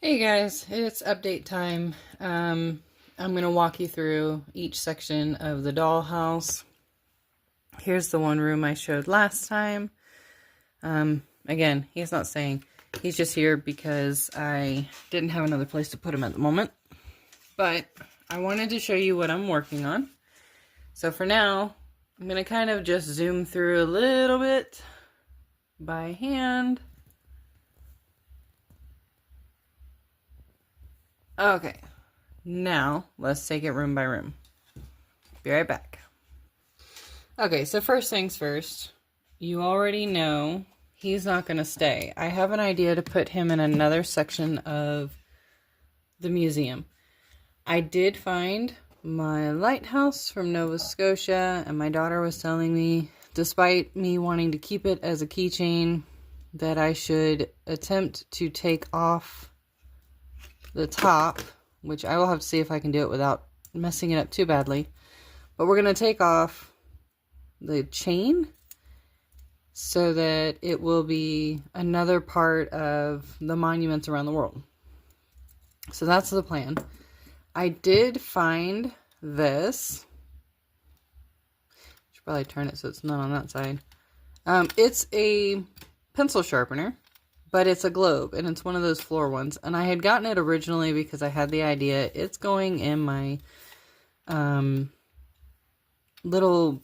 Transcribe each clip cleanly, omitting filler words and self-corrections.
Hey guys, it's update time. I'm going to walk you through each section of the dollhouse. Here's the one room I showed last time. Again, he's not staying. He's just here because I didn't have another place to put him at the moment. But I wanted to show you what I'm working on. So for now, I'm going to kind of just zoom through a little bit by hand. Okay, now let's take it room by room. Be right back. Okay, so first things first, you already know he's not going to stay. I have an idea to put him in another section of the museum. I did find my lighthouse from Nova Scotia, and my daughter was telling me, despite me wanting to keep it as a keychain, that I should attempt to take off the top, which I will have to see if I can do it without messing it up too badly. But we're going to take off the chain so that it will be another part of the monuments around the world. So that's the plan. I did find this. Should probably turn it so it's not on that side. It's a pencil sharpener, but it's a globe, and it's one of those floor ones. And I had gotten it originally because I had the idea. It's going in my little,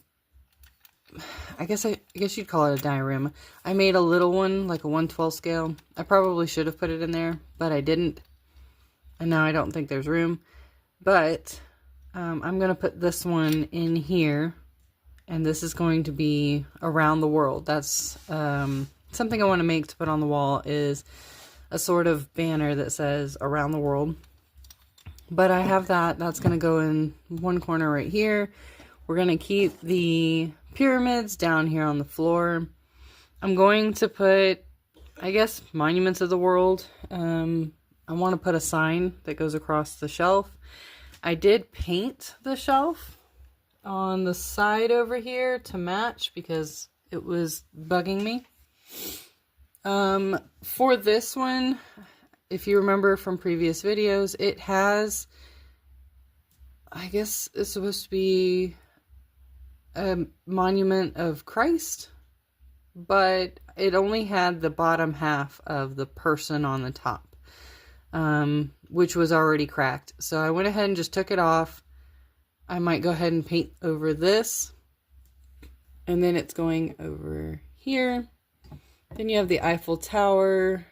I guess you'd call it a diorama. I made a little one, like a 1/12 scale. I probably should have put it in there, but I didn't. And now I don't think there's room. But I'm going to put this one in here, and this is going to be around the world. That's something I want to make to put on the wall, is a sort of banner that says around the world. But I have that. That's going to go in one corner right here. We're going to keep the pyramids down here on the floor. I'm going to put, I guess, monuments of the world. I want to put a sign that goes across the shelf. I did paint the shelf on the side over here to match because it was bugging me. For this one, if you remember from previous videos, it has, I guess it's supposed to be a monument of Christ, but it only had the bottom half of the person on the top, which was already cracked. So I went ahead and just took it off. I might go ahead and paint over this, and then it's going over here. Then you have the Eiffel Tower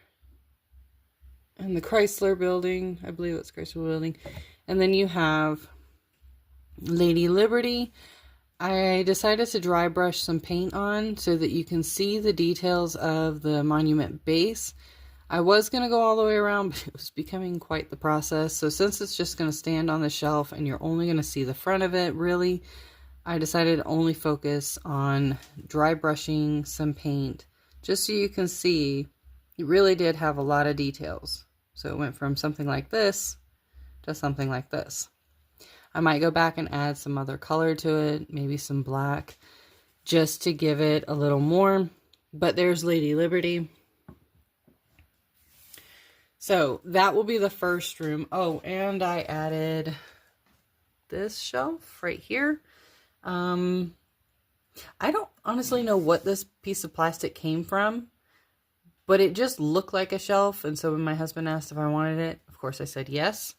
and the Chrysler Building. I believe it's Chrysler Building. And then you have Lady Liberty. I decided to dry brush some paint on so that you can see the details of the monument base. I was going to go all the way around, but it was becoming quite the process. So since it's just going to stand on the shelf and you're only going to see the front of it, really, I decided to only focus on dry brushing some paint, just so you can see it really did have a lot of details. So it went from something like this to something like this. I might go back and add some other color to it, maybe some black, just to give it a little more. But there's Lady Liberty. So that will be the first room. Oh, and I added this shelf right here. I don't honestly know what this piece of plastic came from, but it just looked like a shelf. And so when my husband asked if I wanted it, of course I said yes.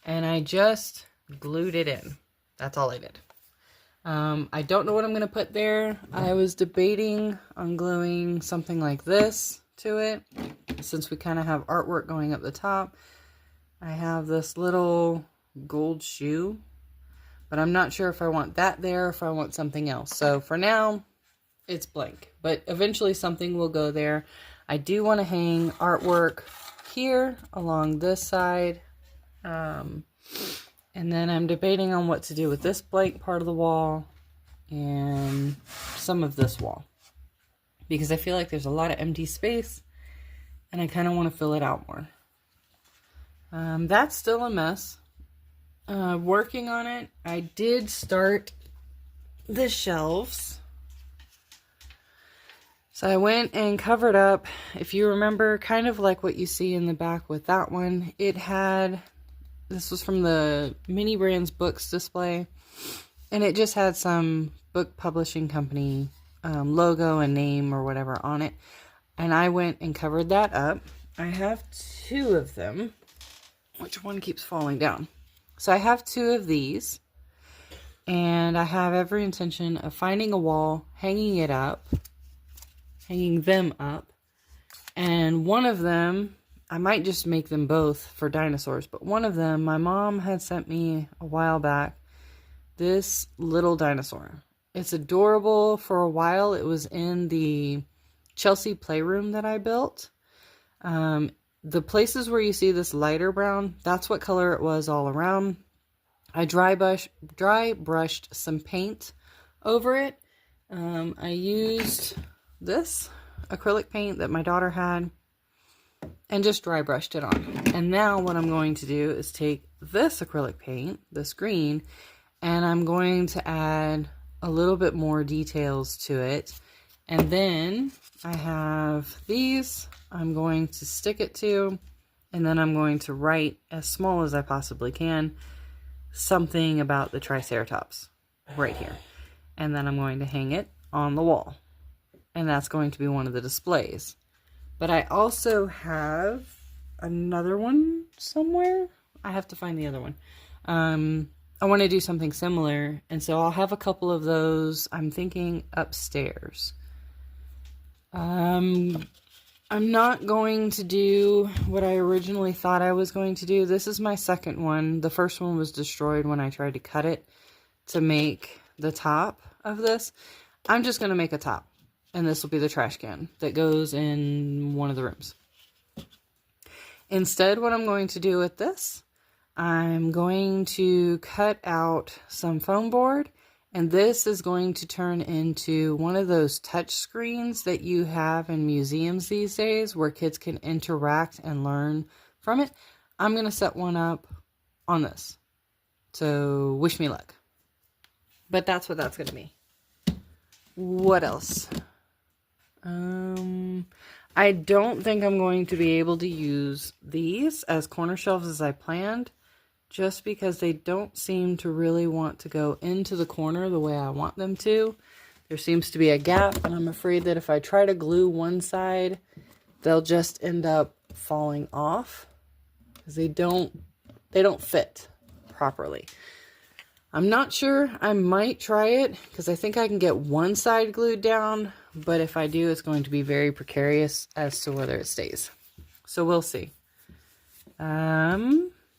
And I just glued it in. That's all I did. I don't know what I'm going to put there. I was debating on gluing something like this to it, since we kind of have artwork going up the top. I have this little gold shoe, but I'm not sure if I want that there or if I want something else. So for now, it's blank, but eventually something will go there. I do want to hang artwork here along this side. And then I'm debating on what to do with this blank part of the wall and some of this wall, because I feel like there's a lot of empty space and I kind of want to fill it out more. That's still a mess. Working on it. I did start the shelves. So I went and covered up, if you remember, kind of like what you see in the back with that one. It had, this was from the Mini Brands Books display, and it just had some book publishing company logo and name or whatever on it. And I went and covered that up. I have 2 of them. Which one keeps falling down? So I have 2 of these. And I have every intention of finding a wall, hanging them up. And one of them, I might just make them both for dinosaurs, but one of them, my mom had sent me a while back, this little dinosaur. It's adorable. For a while, it was in the Chelsea playroom that I built. The places where you see this lighter brown, that's what color it was all around. I dry brushed some paint over it. I used this acrylic paint that my daughter had and just dry brushed it on. And now what I'm going to do is take this acrylic paint, this green, and I'm going to add a little bit more details to it. And then I have these I'm going to stick it to, and then I'm going to write as small as I possibly can something about the Triceratops right here. And then I'm going to hang it on the wall. And that's going to be one of the displays. But I also have another one somewhere. I have to find the other one. I want to do something similar, and so I'll have a couple of those. I'm thinking upstairs. I'm not going to do what I originally thought I was going to do. This is my second one. The first one was destroyed when I tried to cut it to make the top of this. I'm just going to make a top, and this will be the trash can that goes in one of the rooms. Instead, what I'm going to do with this, I'm going to cut out some foam board, and this is going to turn into one of those touch screens that you have in museums these days where kids can interact and learn from it. I'm going to set one up on this. So wish me luck. But that's what that's going to be. What else? I don't think I'm going to be able to use these as corner shelves as I planned, just because they don't seem to really want to go into the corner the way I want them to. There seems to be a gap, and I'm afraid that if I try to glue one side, they'll just end up falling off because they don't fit properly. I'm not sure. I might try it because I think I can get one side glued down, but if I do, it's going to be very precarious as to whether it stays. So we'll see.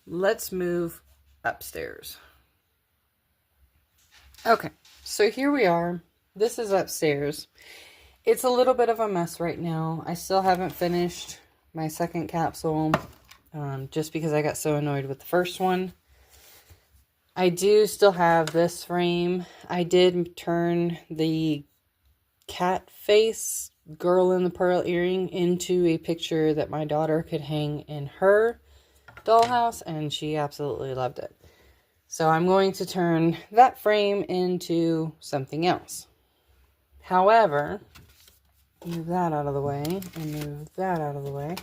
Let's move upstairs. Okay, so here we are. This is upstairs. It's a little bit of a mess right now. I still haven't finished my second capsule, just because I got so annoyed with the first one. I do still have this frame. I did turn the cat face girl in the pearl earring into a picture that my daughter could hang in her dollhouse, and she absolutely loved it. So I'm going to turn that frame into something else. However, move that out of the way and move that out of the way.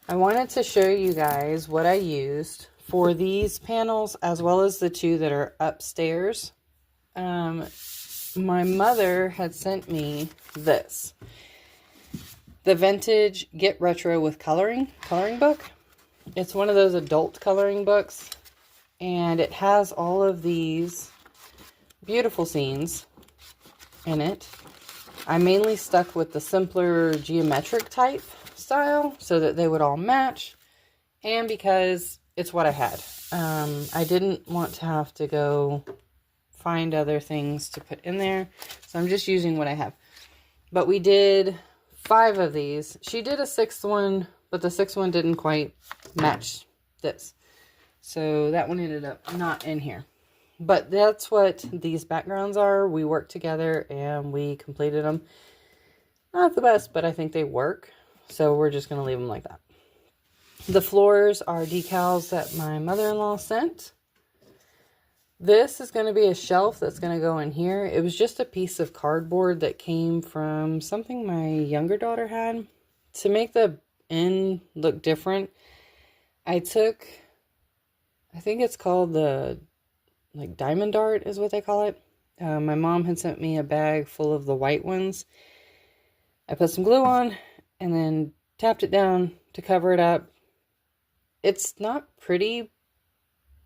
I wanted to show you guys what I used for these panels as well as the 2 that are upstairs. My mother had sent me this. The Vintage Get Retro with coloring book. It's one of those adult coloring books, and it has all of these beautiful scenes in it. I mainly stuck with the simpler geometric type style so that they would all match, and because it's what I had. I didn't want to have to go find other things to put in there, so I'm just using what I have. But we did 5 of these. She did a 6th one, but the 6th one didn't quite match this. So that one ended up not in here. But that's what these backgrounds are. We worked together and we completed them. Not the best, but I think they work. So we're just going to leave them like that. The floors are decals that my mother-in-law sent. This is going to be a shelf that's going to go in here. It was just a piece of cardboard that came from something my younger daughter had. To make the end look different, I took, I think it's called the, like, diamond dart is what they call it. My mom had sent me a bag full of the white ones. I put some glue on and then tapped it down to cover it up. It's not pretty,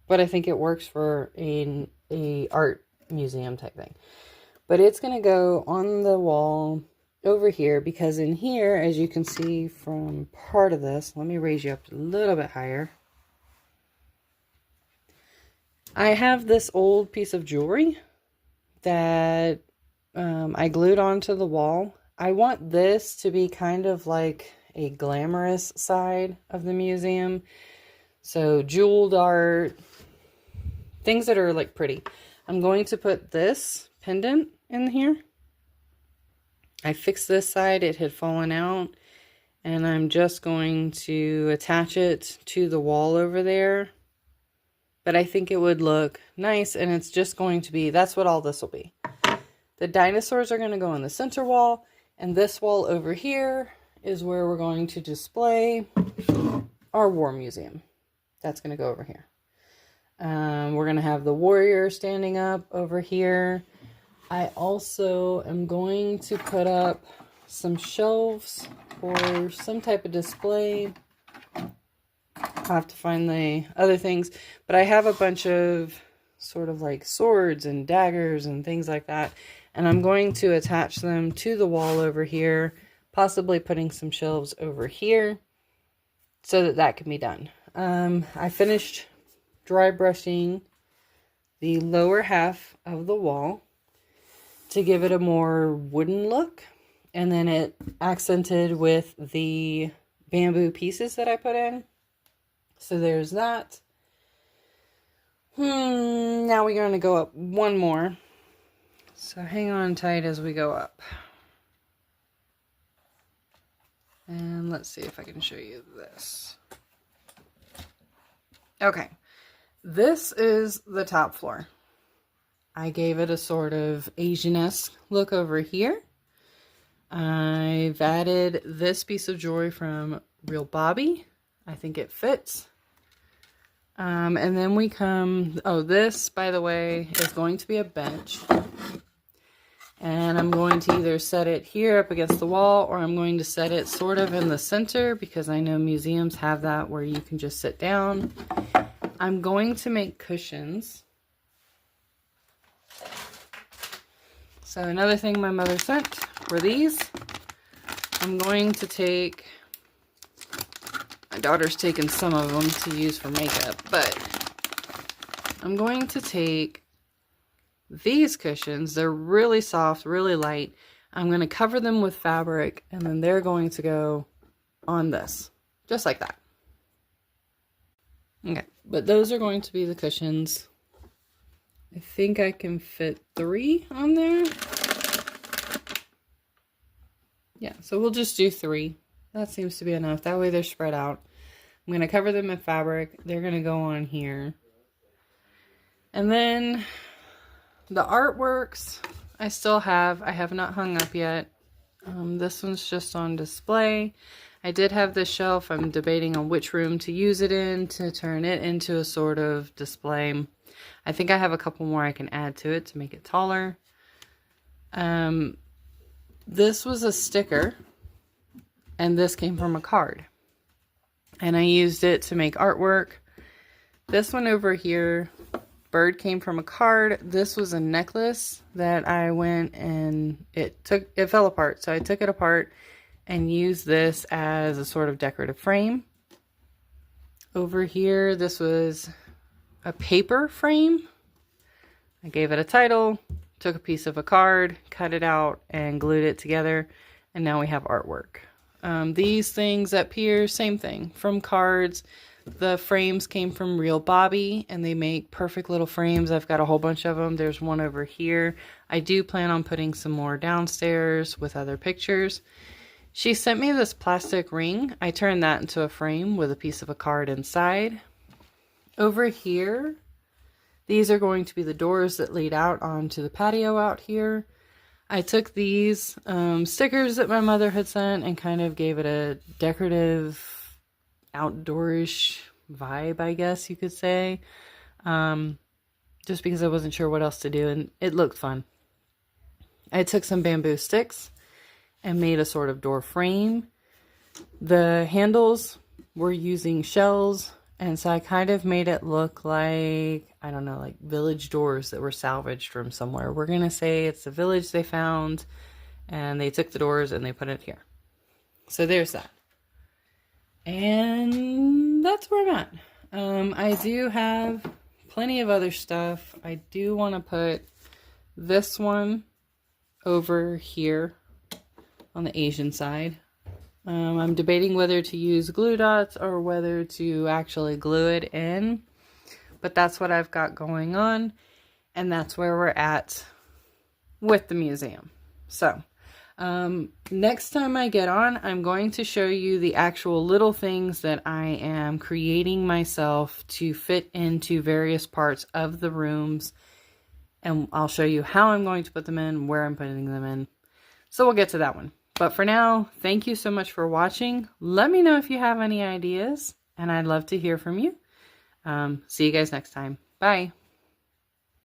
but I think it works for a art museum type thing. But it's going to go on the wall over here, because in here, as you can see from part of this, let me raise you up a little bit higher. I have this old piece of jewelry that I glued onto the wall. I want this to be kind of like a glamorous side of the museum. So jeweled art, things that are like pretty. I'm going to put this pendant in here. I fixed this side, it had fallen out, and I'm just going to attach it to the wall over there. But I think it would look nice, and it's just going to be, that's what all this will be. The dinosaurs are going to go on the center wall, and this wall over here is where we're going to display our war museum. That's going to go over here. We're going to have the warrior standing up over here. I also am going to put up some shelves or some type of display. I'll have to find the other things, but I have a bunch of sort of like swords and daggers and things like that, and I'm going to attach them to the wall over here, possibly putting some shelves over here so that that can be done. I finished dry brushing the lower half of the wall to give it a more wooden look, and then it accented with the bamboo pieces that I put in. So there's that. Now we're going to go up one more. So hang on tight as we go up. And let's see if I can show you this. Okay. This is the top floor. I gave it a sort of Asian-esque look over here. I've added this piece of jewelry from Real Bobby. I think it fits. And then we come, oh, this, by the way, is going to be a bench. And I'm going to either set it here up against the wall, or I'm going to set it sort of in the center, because I know museums have that where you can just sit down. I'm going to make cushions. So another thing my mother sent were these. I'm going to take, my daughter's taken some of them to use for makeup, but I'm going to take these cushions. They're really soft, really light. I'm going to cover them with fabric, and then they're going to go on this, just like that. Okay, but those are going to be the cushions. I think I can fit 3 on there. Yeah, so we'll just do 3. That seems to be enough. That way they're spread out. I'm going to cover them in fabric. They're going to go on here. And then the artworks I still have. I have not hung up yet. This one's just on display. I did have this shelf. I'm debating on which room to use it in to turn it into a sort of display. I think I have a couple more I can add to it to make it taller. This was a sticker, and this came from a card. And I used it to make artwork. This one over here, bird, came from a card. This was a necklace that I went and it fell apart. So I took it apart and used this as a sort of decorative frame. Over here, this was a paper frame. I gave it a title, took a piece of a card, cut it out, and glued it together, and now we have artwork. These things up here, same thing, from cards. The frames came from Real Bobby, and they make perfect little frames. I've got a whole bunch of them. There's one over here. I do plan on putting some more downstairs with other pictures. She sent me this plastic ring. I turned that into a frame with a piece of a card inside. Over here, These are going to be the doors that lead out onto the patio out here. I took these stickers that my mother had sent and kind of gave it a decorative, outdoorish vibe, I guess you could say. Just because I wasn't sure what else to do, and it looked fun. I took some bamboo sticks and made a sort of door frame. The handles were using shells, and so I kind of made it look like, I don't know, like village doors that were salvaged from somewhere. We're going to say it's a village they found, and they took the doors and they put it here. So there's that. And that's where I'm at. I do have plenty of other stuff. I do want to put this one over here on the Asian side. I'm debating whether to use glue dots or whether to actually glue it in. But that's what I've got going on. And that's where we're at with the museum. So, next time I get on, I'm going to show you the actual little things that I am creating myself to fit into various parts of the rooms. And I'll show you how I'm going to put them in, where I'm putting them in. So we'll get to that one. But for now, thank you so much for watching. Let me know if you have any ideas, and I'd love to hear from you. See you guys next time. Bye.